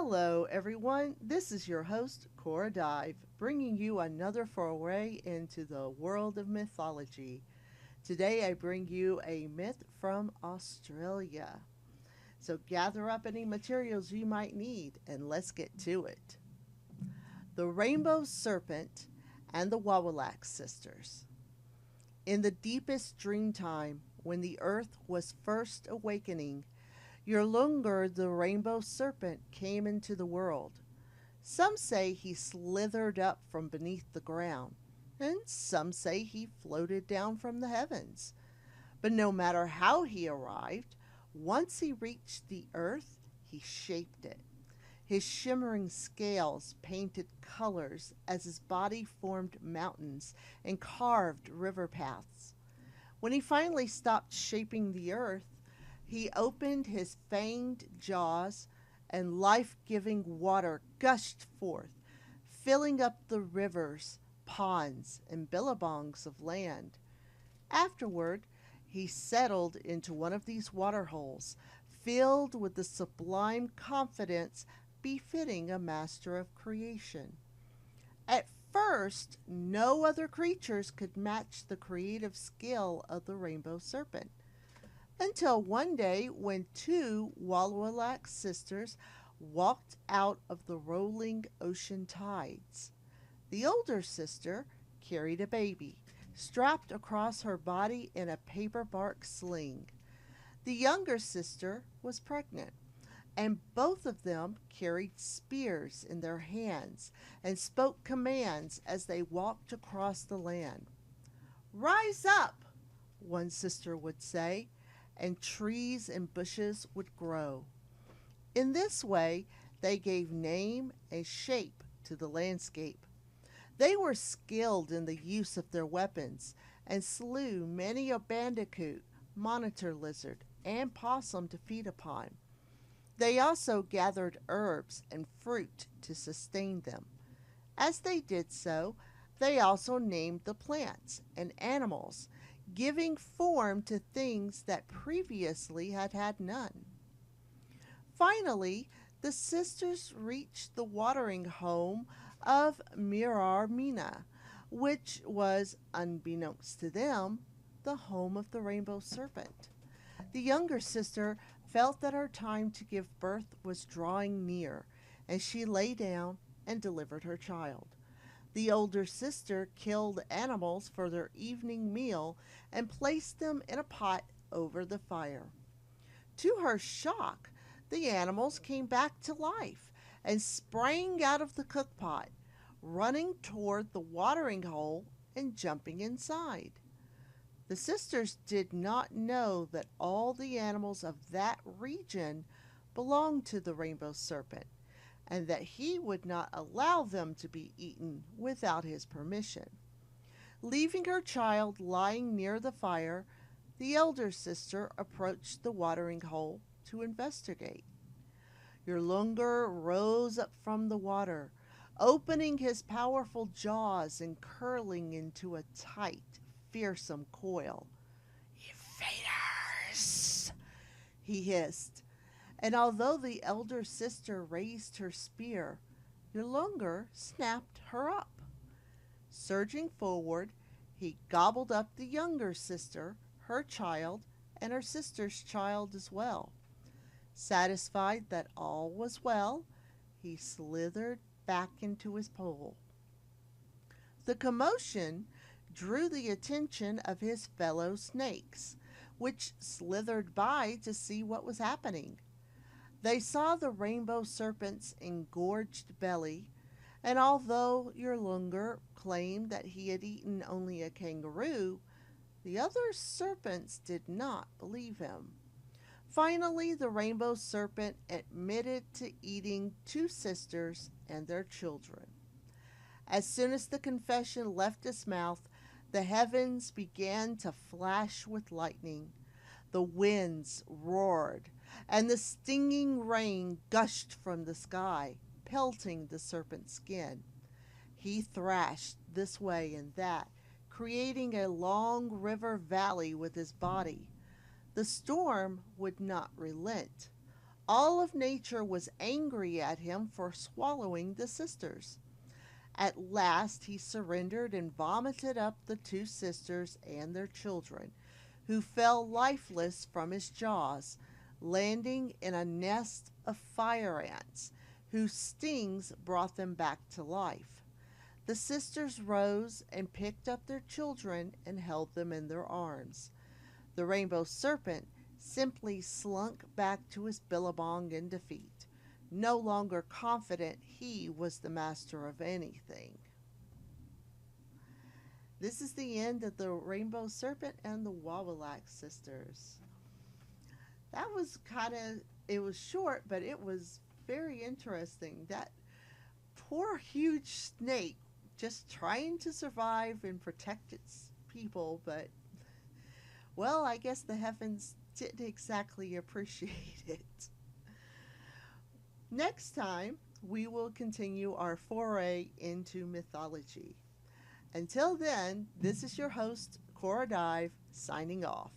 Hello, everyone. This is your host, Cora Dive, bringing you another foray into the world of mythology. Today, I bring you a myth from Australia. So, gather up any materials you might need and let's get to it. The Rainbow Serpent and the Wawilak Sisters. In the deepest dream time, when the earth was first awakening, Yurlungur the rainbow serpent came into the world. Some say he slithered up from beneath the ground, and some say he floated down from the heavens. But no matter how he arrived, once he reached the earth, he shaped it. His shimmering scales painted colors as his body formed mountains and carved river paths. When he finally stopped shaping the earth, he opened his fanged jaws, and life giving water gushed forth, filling up the rivers, ponds, and billabongs of land. Afterward, he settled into one of these water holes, filled with the sublime confidence befitting a master of creation. At first, no other creatures could match the creative skill of the rainbow serpent. Until one day, when two Wawilak sisters walked out of the rolling ocean tides. The older sister carried a baby, strapped across her body in a paper bark sling. The younger sister was pregnant, and both of them carried spears in their hands and spoke commands as they walked across the land. "Rise up," one sister would say, and trees and bushes would grow. In this way, they gave name and shape to the landscape. They were skilled in the use of their weapons and slew many a bandicoot, monitor lizard, and possum to feed upon. They also gathered herbs and fruit to sustain them. As they did so, they also named the plants and animals, giving form to things that previously had had none. Finally, the sisters reached the watering home of Mirarmina, which was, unbeknownst to them, the home of the rainbow serpent. The younger sister felt that her time to give birth was drawing near, and she lay down and delivered her child. The older sister killed animals for their evening meal and placed them in a pot over the fire. To her shock, the animals came back to life and sprang out of the cookpot, running toward the watering hole and jumping inside. The sisters did not know that all the animals of that region belonged to the rainbow serpent, and that he would not allow them to be eaten without his permission. Leaving her child lying near the fire, the elder sister approached the watering hole to investigate. Yurlungur rose up from the water, opening his powerful jaws and curling into a tight, fearsome coil. "Invaders!" he hissed, and although the elder sister raised her spear, Yurlungur snapped her up. Surging forward, he gobbled up the younger sister, her child, and her sister's child as well. Satisfied that all was well, he slithered back into his hole. The commotion drew the attention of his fellow snakes, which slithered by to see what was happening. They saw the rainbow serpent's engorged belly, and although Yurlungur claimed that he had eaten only a kangaroo, the other serpents did not believe him. Finally, the rainbow serpent admitted to eating two sisters and their children. As soon as the confession left his mouth, the heavens began to flash with lightning. The winds roared, and the stinging rain gushed from the sky, pelting the serpent's skin. He thrashed this way and that, creating a long river valley with his body. The storm would not relent. All of nature was angry at him for swallowing the sisters. At last he surrendered and vomited up the two sisters and their children, who fell lifeless from his jaws, landing in a nest of fire ants, whose stings brought them back to life. The sisters rose and picked up their children and held them in their arms. The rainbow serpent simply slunk back to his billabong in defeat, no longer confident he was the master of anything. This is the end of the Rainbow Serpent and the Wawilak sisters. That was it was short, but it was very interesting. That poor huge snake just trying to survive and protect its people, but, well, I guess the heavens didn't exactly appreciate it. Next time, we will continue our foray into mythology. Until then, this is your host, Cora Dive, signing off.